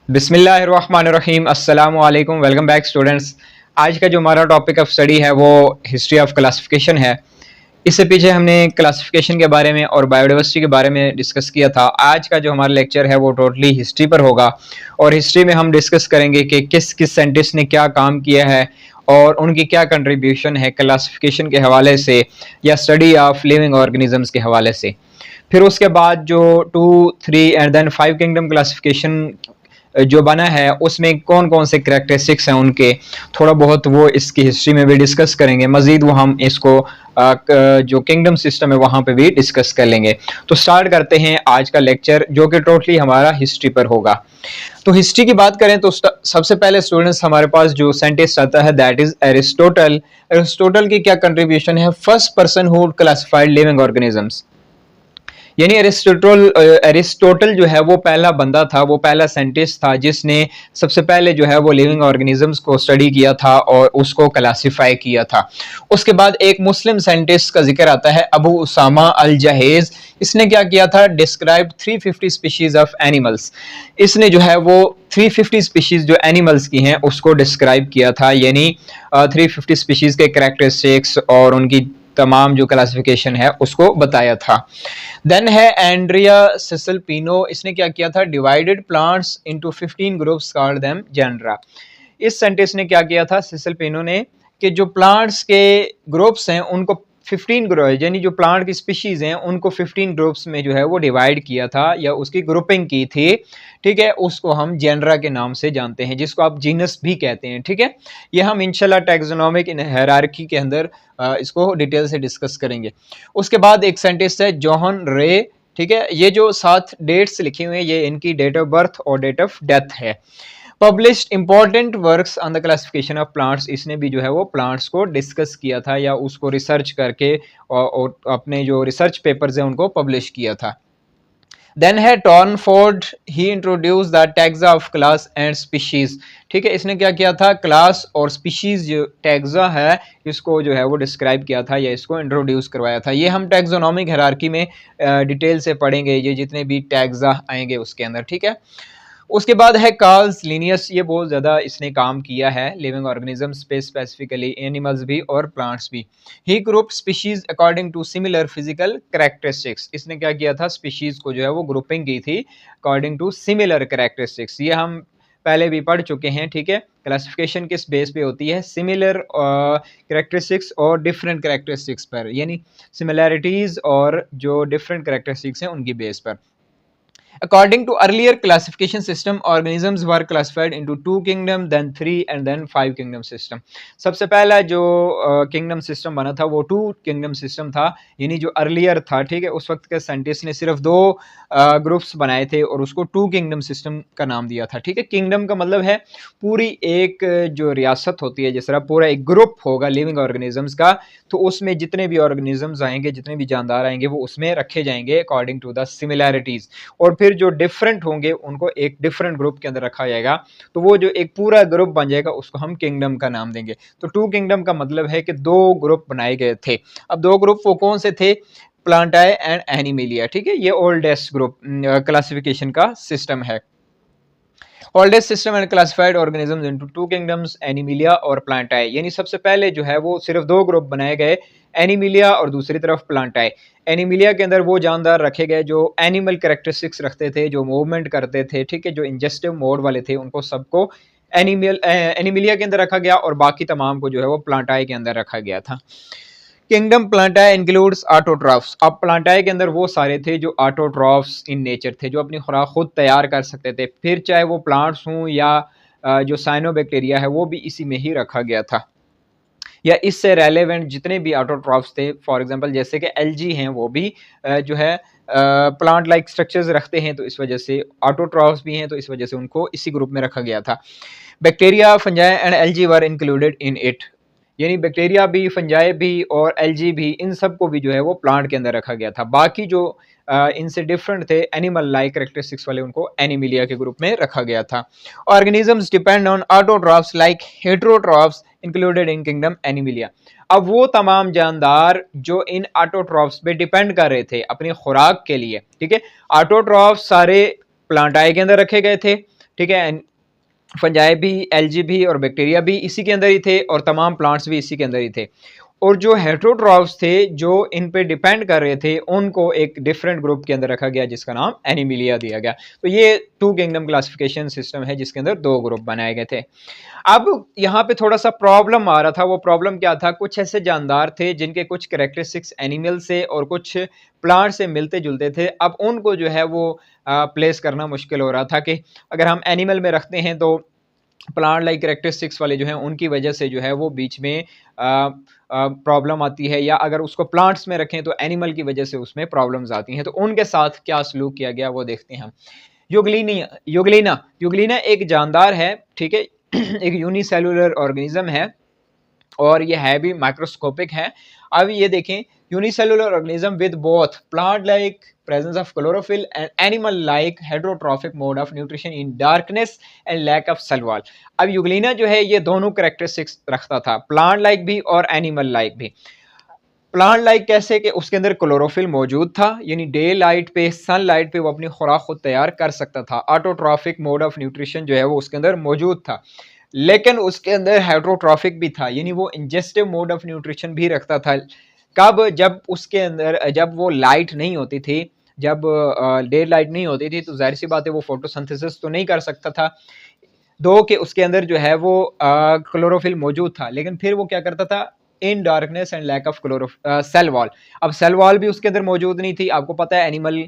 बिस्मिल्लाहिर्रहमानिर्रहीम अस्सलामु अलैकुम। Welcome back students. आज का जो हमारा टॉपिक ऑफ स्टडी है वो हिस्ट्री ऑफ क्लासिफिकेशन है। इससे पीछे हमने क्लासिफिकेशन के बारे में और बायोडाइवर्सिटी के बारे में डिस्कस किया था। आज का जो हमारा लेक्चर है वो टोटली हिस्ट्री पर होगा और हिस्ट्री में हम डिस्कस करेंगे कि किस किस साइंटिस्ट ने क्या काम किया है और उनकी क्या कंट्रीब्यूशन है क्लासिफिकेशन के हवाले से या स्टडी ऑफ लिविंग ऑर्गेनिजम्स के हवाले से। फिर उसके बाद जो 2, 3 एंड देन 5 किंगडम क्लासिफिकेशन जो बना है उसमें कौन कौन से करेक्टरिस्टिक्स हैं उनके, थोड़ा बहुत वो इसकी हिस्ट्री में भी डिस्कस करेंगे। मजीद वो हम इसको जो किंगडम सिस्टम है वहां पे भी डिस्कस कर लेंगे। तो स्टार्ट करते हैं आज का लेक्चर जो कि टोटली हमारा हिस्ट्री पर होगा। तो हिस्ट्री की बात करें तो सबसे पहले स्टूडेंट्स हमारे पास जो साइंटिस्ट आता है दैट इज एरिस्टोटल। एरिस्टोटल की क्या कंट्रीब्यूशन है? First person who classified living organisms, यानी एरिस्टोटल जो है वो पहला बंदा था, वो पहला साइंटिस्ट था जिसने सबसे पहले जो है वो लिविंग ऑर्गेनिजम्स को स्टडी किया था और उसको क्लासिफाई किया था। उसके बाद एक मुस्लिम साइंटिस्ट का जिक्र आता है, अबू उसामा अल जहेज। इसने क्या किया था? Describe 350 species of animals. इसने जो है वो 350 स्पीशीज जो एनिमल्स की हैं उसको डिस्क्राइब किया था, यानी 350 स्पीशीज के कैरेक्टरिस्टिक्स और उनकी तमाम जो क्लासिफिकेशन है उसको बताया था। देन है एंड्रिया सिसल पिनो। इसने क्या किया था? Divided plants into 15 groups, called them genera. इस साइंटिस्ट ने क्या किया था सिसल पिनो ने कि जो प्लांट्स के ग्रुप्स हैं उनको 15 ग्रुप, यानी जो प्लांट की स्पीशीज हैं उनको 15 ग्रुप्स में जो है वो डिवाइड किया था या उसकी ग्रुपिंग की थी। ठीक है, उसको हम जेनरा के नाम से जानते हैं, जिसको आप जीनस भी कहते हैं। ठीक है, ये हम इंशाल्लाह टैक्सोनॉमिक इन हायरार्की के अंदर इसको डिटेल से डिस्कस करेंगे। उसके बाद एक साइंटिस्ट है जॉन रे। ठीक है, ये जो 7 डेट्स लिखे हुए हैं ये इनकी डेट ऑफ बर्थ और डेट ऑफ डेथ है। Published important works on the classification of plants. इसने भी जो है वो प्लांट्स को डिस्कस किया था या उसको रिसर्च करके और अपने जो रिसर्च पेपर्स हैं उनको पब्लिश किया था। देन है Tournefort. He introduce the taxa of class and species. ठीक है, इसने क्या किया था? क्लास और स्पीशीज जो टैक्सा है इसको जो है वो डिस्क्राइब किया था या इसको इंट्रोड्यूस करवाया था। ये हम टैक्सोनॉमिक हायरार्की में डिटेल से पढ़ेंगे, ये जितने भी टैक्सा आएंगे उसके अंदर। ठीक है, उसके बाद है कार्ल्स लिनियस। ये बहुत ज़्यादा इसने काम किया है लिविंग ऑर्गेनिजम्स पे, स्पेसिफिकली एनिमल्स भी और प्लांट्स भी। He group species according to similar physical characteristics. इसने क्या किया था? स्पीशीज को जो है वो ग्रुपिंग की थी अकॉर्डिंग टू सिमिलर कैरेक्टरिस्टिक्स। ये हम पहले भी पढ़ चुके हैं। ठीक है, क्लासिफिकेशन किस बेस पे होती है? सिमिलर कैरेक्टरिस्टिक्स और डिफरेंट कैरेक्टरिस्टिक्स पर, यानी सिमिलैरिटीज और जो डिफरेंट कैरेक्टरिस्टिक्स हैं उनकी बेस पर। According to earlier classification system, organisms were classified into 2 kingdom, then 3 and then 5 kingdom system. सबसे पहला जो किंगडम सिस्टम बना था वो 2 किंगडम सिस्टम था, यानी जो अर्लियर था। ठीक है, उस वक्त के साइंटिस्ट ने सिर्फ 2 ग्रुप्स बनाए थे और उसको 2 किंगडम सिस्टम का नाम दिया था। ठीक है, किंगडम का मतलब है पूरी एक जो रियासत होती है, जिस तरह पूरा एक ग्रुप होगा लिविंग ऑर्गेनिजम्स का, तो उसमें जितने भी ऑर्गेनिजम्स आएंगे, जितने भी जानदार आएंगे वो उसमें रखे जाएंगे अकॉर्डिंग टू द सिमिलैरिटीज, और फिर जो डिफरेंट होंगे उनको एक डिफरेंट ग्रुप के अंदर रखा जाएगा। तो वो जो एक पूरा ग्रुप बन जाएगा उसको हम किंगडम का नाम देंगे। तो 2 किंगडम का मतलब है कि 2 ग्रुप बनाए गए थे। अब 2 ग्रुप वो कौन से थे? प्लांटाई एंड एनिमेलिया। ठीक है, ये ओल्डेस्ट ग्रुप क्लासिफिकेशन का सिस्टम है। Oldest system and classified organisms into 2 kingdoms, Animalia और प्लांटाई। यानी सबसे पहले जो है वो सिर्फ 2 ग्रुप बनाए गए, एनिमिलिया और दूसरी तरफ प्लांटाई। एनिमिलिया के अंदर वो जानदार रखे गए जो एनिमल कैरेक्टरिस्टिक्स रखते थे, जो मूवमेंट करते थे। ठीक है, जो इंजेस्टिव मोड वाले थे उनको सबको एनिमिलिया के अंदर रखा गया और बाकी तमाम को जो है वो प्लांटाई के अंदर रखा गया था। Kingdom प्लांटाई includes autotrophs. अब प्लांटाई के अंदर वो सारे थे जो ऑटोट्रॉफ्स इन नेचर थे, जो अपनी खुराक खुद तैयार कर सकते थे। फिर चाहे वो प्लांट्स हों या जो साइनोबैक्टीरिया है वो भी इसी में ही रखा गया था, या इससे रेलेवेंट जितने भी ऑटोट्रॉफ्स थे। फॉर एग्जांपल जैसे कि एल्जी हैं वो भी जो है प्लांट लाइक स्ट्रक्चर्स रखते हैं, तो इस वजह से ऑटोट्रॉफ्स भी हैं, तो इस वजह से उनको इसी ग्रुप में रखा गया था। Bacteria, fungi and algae were included in it. यानी बैक्टीरिया भी, फंजाई भी और एल्जी भी, इन सबको भी जो है वो प्लांट के अंदर रखा गया था। बाकी जो इनसे डिफरेंट थे एनिमल लाइक कैरेक्टरिस्टिक्स वाले, उनको एनिमिलिया के ग्रुप में रखा गया था। Organisms depend on autotrophs like heterotrophs included in kingdom Animalia. अब वो तमाम जानदार जो इन ऑटोट्रॉफ्स पे डिपेंड कर रहे थे अपनी खुराक के लिए। ठीक है, ऑटोट्रॉफ्स सारे प्लांटाई के अंदर रखे गए थे, ठीक है। फंजाई भी, एल्गी भी और बैक्टीरिया भी इसी के अंदर ही थे और तमाम प्लांट्स भी इसी के अंदर ही थे। और जो हेटेरोट्रॉफ्स थे जो इन पे डिपेंड कर रहे थे उनको एक डिफरेंट ग्रुप के अंदर रखा गया जिसका नाम एनिमिलिया दिया गया। तो ये टू किंगडम क्लासिफिकेशन सिस्टम है जिसके अंदर दो ग्रुप बनाए गए थे। अब यहाँ पे थोड़ा सा प्रॉब्लम आ रहा था। वो प्रॉब्लम क्या था, कुछ ऐसे जानदार थे जिनके कुछ कैरेक्टरिस्टिक्स एनिमल से और कुछ प्लांट से मिलते जुलते थे। अब उनको जो है वो प्लेस करना मुश्किल हो रहा था कि अगर हम एनिमल में रखते हैं तो प्लांट लाइक कैरेक्टरिस्टिक्स वाले जो हैं उनकी वजह से जो है वो बीच में प्रॉब्लम आती है, या अगर उसको प्लांट्स में रखें तो एनिमल की वजह से उसमें प्रॉब्लम्स आती हैं। तो उनके साथ क्या सलूक किया गया वो देखते हैं हम। युगलिना युगलिना युगलिना एक जानदार है, ठीक है। एक यूनिसेलुलर ऑर्गेनिज्म है और ये है भी माइक्रोस्कोपिक है। अब ये देखें, unicellular organism with both plant like presence of chlorophyll and animal like heterotrophic mode of nutrition in darkness and lack of cell wall। अब यूग्लिना जो है ये दोनों कैरेक्टरिस्टिक्स रखता था, प्लांट लाइक भी और एनिमल लाइक भी। प्लांट लाइक कैसे कि उसके अंदर क्लोरोफिल मौजूद था, यानी डे लाइट पे, सन लाइट पे वो अपनी खुराक खुद तैयार कर सकता था। ऑटोट्रॉफिक मोड ऑफ न्यूट्रिशन जो है वो उसके अंदर मौजूद था, लेकिन उसके अंदर हेटेरोट्रॉफिक भी था, यानी वो इंजेस्टिव मोड ऑफ न्यूट्रिशन भी रखता था। कब? जब उसके अंदर जब वो लाइट नहीं होती थी, जब डे लाइट नहीं होती थी, तो जाहिर सी बात है वो फोटोसिंथेसिस तो नहीं कर सकता था। दो कि उसके अंदर जो है वो क्लोरोफिल मौजूद था, लेकिन फिर वो क्या करता था, in darkness and lack of cell wall. अब सेल वॉल भी उसके अंदर मौजूद नहीं थी। आपको पता है एनिमल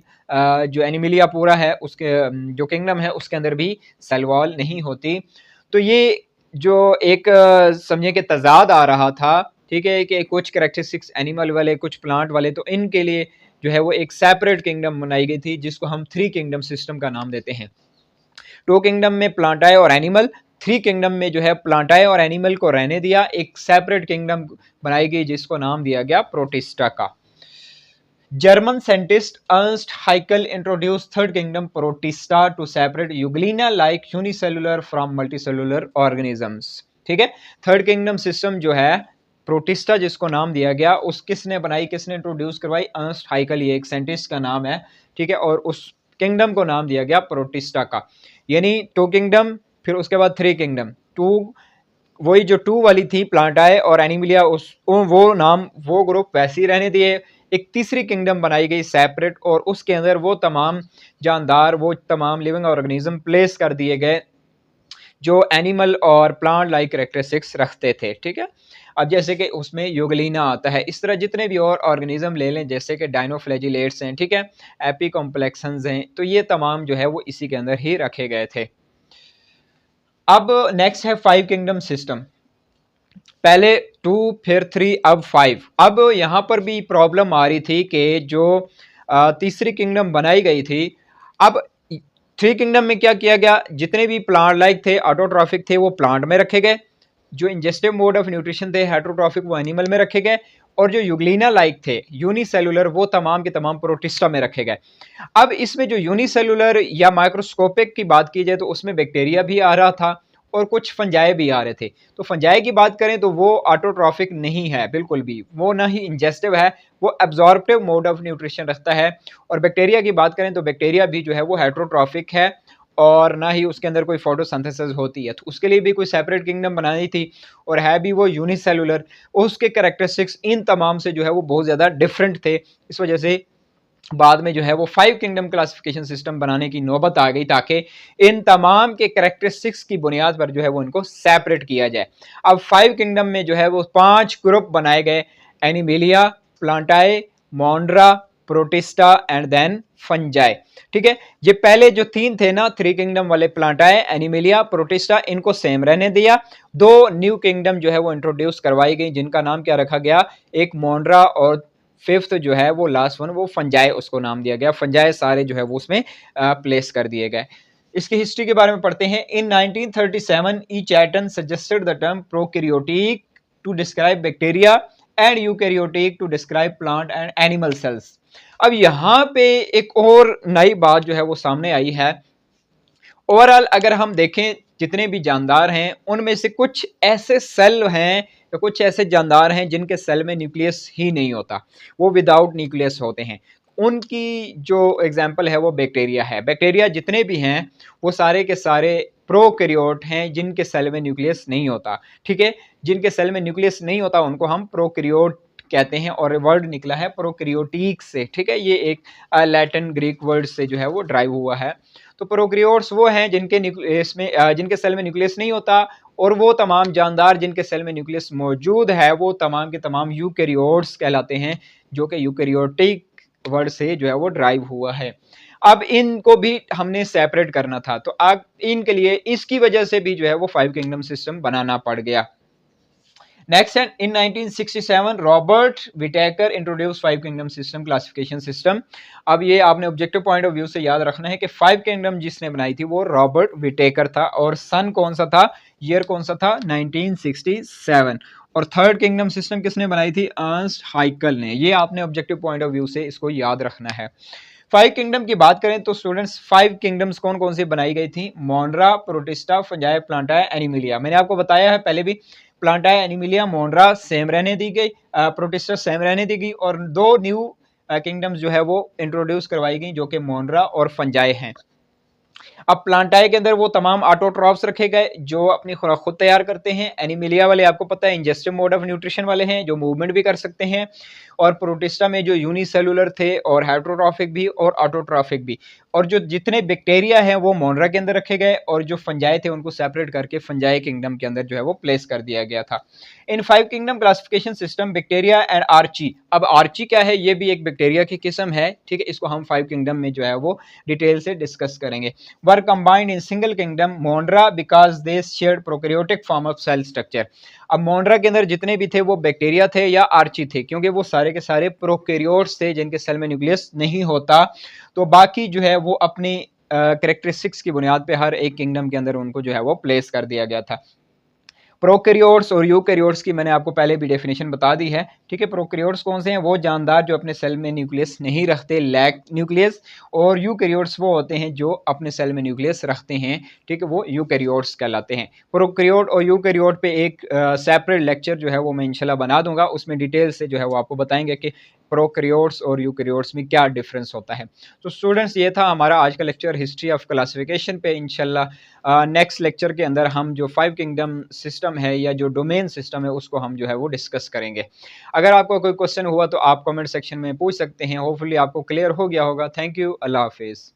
जो एनिमिलिया पूरा है उसके जो किंगडम है उसके अंदर भी सेल वॉल नहीं होती। तो ये जो एक समझे कि तजाद आ रहा था, ठीक है, कि कुछ कैरेक्टरिस्टिक्स एनिमल वाले कुछ प्लांट वाले, तो इनके लिए जो है वो एक सेपरेट किंगडम बनाई गई थी जिसको हम थ्री किंगडम सिस्टम का नाम देते हैं। टू किंगडम में प्लांटाए और एनिमल, थ्री किंगडम में जो है प्लांटाए और एनिमल को रहने दिया, एक सेपरेट किंगडम बनाई गई जिसको नाम दिया गया प्रोटिस्टा का। German scientist Ernst Haeckel introduce third kingdom Protista to separate Euglena like unicellular from multicellular organisms. ठीक है, थर्ड किंगडम सिस्टम जो है प्रोटिस्टा जिसको नाम दिया गया, उस किसने बनाई, किसने इंट्रोड्यूस करवाई? अर्नस्ट हाइकल, ये एक साइंटिस्ट का नाम है, ठीक है। और उस किंगडम को नाम दिया गया प्रोटिस्टा का, यानी टू किंगडम, फिर उसके बाद थ्री किंगडम। टू वही जो टू वाली थी प्लांटाए और एनिमिलिया, उस वो नाम वो ग्रुप वैसे ही रहने दिए। एक तीसरी किंगडम बनाई गई सेपरेट और उसके अंदर वो तमाम जानदार, वो तमाम लिविंग ऑर्गेनिज्म प्लेस कर दिए गए जो एनिमल और प्लांट लाइक कैरेक्टरिस्टिक्स रखते थे। ठीक है, अब जैसे कि उसमें यूग्लिना आता है, इस तरह जितने भी और ऑर्गेनिज्म ले लें जैसे कि डायनोफ्लैजिलेट्स हैं, ठीक है, एपीकॉम्प्लेक्सन्स हैं, तो ये तमाम जो है वो इसी के अंदर ही रखे गए थे। अब नेक्स्ट है फाइव किंगडम सिस्टम। पहले टू, फिर थ्री, अब फाइव। अब यहाँ पर भी प्रॉब्लम आ रही थी कि जो तीसरी किंगडम बनाई गई थी, अब थ्री किंगडम में क्या किया गया, जितने भी प्लांट लाइक थे, ऑटोट्रॉफिक थे, वो प्लांट में रखे गए, जो इंजेस्टिव मोड ऑफ न्यूट्रिशन थे हेटेरोट्रॉफिक, वो एनिमल में रखे गए, और जो यूग्लिना लाइक थे यूनिसेलुलर, वो तमाम के तमाम प्रोटिस्टा में रखे गए। अब इसमें जो यूनिसेलुलर या माइक्रोस्कोपिक की बात की जाए तो उसमें बैक्टीरिया भी आ रहा था और कुछ फंजाई भी आ रहे थे। तो फंजाई की बात करें तो वो ऑटोट्रॉफिक नहीं है बिल्कुल भी, वो ना ही इंजेस्टिव है, वो एब्जॉर्प्टिव मोड ऑफ न्यूट्रिशन रखता है। और बैक्टीरिया की बात करें तो बैक्टीरिया भी जो है वो हेटेरोट्रॉफिक है और ना ही उसके अंदर कोई फोटोसिंथेसिस होती है, तो उसके लिए भी कोई सेपरेट किंगडम बनानी थी, और है भी वो यूनिसेलुलर। उसके कैरेक्टरिस्टिक्स इन तमाम से जो है वो बहुत ज़्यादा डिफरेंट थे, इस वजह से बाद में जो है वो फाइव किंगडम क्लासिफिकेशन सिस्टम बनाने की नौबत आ गई ताकि इन तमाम के कैरेक्टरिस्टिक्स की बुनियाद पर जो है वो इनको सेपरेट किया जाए। अब फाइव किंगडम में जो है वो पांच ग्रुप बनाए गए, Animalia, Plantae, Monera, Protista and then Fungi. ठीक है, ये पहले जो तीन थे ना थ्री किंगडम वाले, प्लांटाए, एनिमिलिया, प्रोटिस्टा, इनको सेम रहने दिया। दो न्यू किंगडम जो है वो इंट्रोड्यूस करवाई गई जिनका नाम क्या रखा गया, एक मॉन्ड्रा और फिफ्थ जो है वो लास्ट वन वो फंजाई, उसको नाम दिया गया। फंजाई सारे जो है वो उसमें प्लेस कर दिए गए। इसकी हिस्ट्री के बारे में पढ़ते हैं। In 1937 E Chatton suggested the term prokaryotic to describe bacteria and eukaryotic to describe plant and animal cells. अब यहाँ पे एक और नई बात जो है वो सामने आई है। ओवरऑल अगर हम देखें जितने भी जानदार हैं उनमें से कुछ ऐसे सेल हैं या कुछ ऐसे जानदार हैं जिनके सेल में न्यूक्लियस ही नहीं होता, वो विदाउट न्यूक्लियस होते हैं। उनकी जो एग्जाम्पल है वो बैक्टीरिया है। बैक्टीरिया जितने भी हैं वो सारे के सारे प्रोकैरियोट हैं जिनके सेल में न्यूक्लियस नहीं होता, ठीक है। जिनके सेल में न्यूक्लियस नहीं होता उनको हम प्रोकैरियोट कहते हैं और वर्ड निकला है प्रोकैरियोटिक से, ठीक है। ये एक लैटिन ग्रीक वर्ड से जो है वो ड्राइव हुआ है। तो प्रोकैरियोट्स वो हैं जिनके न्यूक्लियस में जिनके सेल में न्यूक्लियस नहीं होता, और वो तमाम जानदार जिनके सेल में न्यूक्लियस मौजूद है वो तमाम के तमाम यूकैरियोट्स कहलाते हैं, जो कि यूकैरियोटिक वर्ड से जो है वो ड्राइव हुआ है। अब इनको भी हमने सेपरेट करना था, तो अब इनके लिए इसकी वजह से भी जो है वो 5 किंगडम सिस्टम बनाना पड़ गया। नेक्स्ट है in 1967 Robert Whittaker introduce 5 kingdom system classification system. अब ये आपने ऑब्जेक्टिव पॉइंट ऑफ व्यू से याद रखना है कि 5 किंगडम जिसने बनाई थी वो रॉबर्ट विटेकर था, और सन कौन सा था, ईयर कौन सा था, 1967। और थर्ड किंगडम सिस्टम किसने बनाई थी, अर्नस्ट हाइकल ने। ये आपने ऑब्जेक्टिव पॉइंट ऑफ व्यू से इसको याद रखना है। 5 किंगडम की बात करें तो स्टूडेंट्स 5 किंगडम्स कौन कौन सी बनाई गई थी, मोनरा, प्रोटिस्टा, फंजाई, प्लांटाई, एनिमिलिया। मैंने आपको बताया है पहले भी, प्लांटाई, एनिमिलिया, मोनरा सेम रहने दी गई, प्रोटिस्टा सेम रहने दी गई, और दो न्यू किंगडम्स जो है वो इंट्रोड्यूस करवाई गई जो कि मोनरा और फंजाई हैं। अब प्लांटाई के अंदर वो तमाम ऑटोट्रॉफ्स रखे गए जो अपनी खुराक खुद तैयार करते हैं। एनिमिलिया वाले आपको पता है इंजेस्टिव मोड ऑफ न्यूट्रिशन वाले हैं जो मूवमेंट भी कर सकते हैं। और प्रोटिस्टा में जो यूनिसेलुलर थे और हेटरोट्रॉफिक भी और ऑटोट्रॉफिक भी। और जो जितने बैक्टीरिया हैं वो मोनरा के अंदर रखे गए, और जो फंजाई थे उनको सेपरेट करके फंजाई किंगडम के अंदर जो है वो प्लेस कर दिया गया था। In 5 kingdom classification system bacteria and archaea. अब आर्ची क्या है, ये भी एक बैक्टीरिया की किस्म है, ठीक है। इसको हम 5 किंगडम में जो है वो डिटेल से डिस्कस करेंगे। Were combined in single kingdom Monera because they shared prokaryotic form of cell structure. अब मोनरा के अंदर जितने भी थे वो बैक्टीरिया थे या आर्ची थे, क्योंकि वो सारे के सारे प्रोकैरियोट्स थे जिनके सेल में न्यूक्लियस नहीं होता। तो बाकी जो है वो अपनी कैरेक्टरिस्टिक्स की बुनियाद पे हर एक किंगडम के अंदर उनको जो है वो प्लेस कर दिया गया था। प्रोकैरियोट्स और यूकैरियोट्स की मैंने आपको पहले भी डेफिनेशन बता दी है, ठीक है। प्रोकैरियोट्स कौन से हैं, वो जानदार जो अपने सेल में न्यूक्लियस नहीं रखते, लैक न्यूक्लियस। और यूकैरियोट्स वो होते हैं जो अपने सेल में न्यूक्लियस रखते हैं, ठीक है, वो यूकैरियोट्स कहलाते हैं। प्रोकैरियोट और यूकैरियोट पे एक सेपरेट लेक्चर जो है वो मैं इंशाल्लाह बना दूंगा, उसमें डिटेल से जो है वो आपको बताएंगे कि प्रोकैरियोट्स और यूकैरियोट्स में क्या डिफरेंस होता है। तो स्टूडेंट्स ये था हमारा आज का लेक्चर हिस्ट्री ऑफ क्लासिफिकेशन पे। इंशाल्लाह नेक्स्ट लेक्चर के अंदर हम जो 5 किंगडम सिस्टम है या जो डोमेन सिस्टम है उसको हम जो है वो डिस्कस करेंगे। अगर आपको कोई क्वेश्चन हुआ तो आप कमेंट सेक्शन में पूछ सकते हैं। होपफुली आपको क्लियर हो गया होगा। थैंक यू, अल्लाह हाफिज़।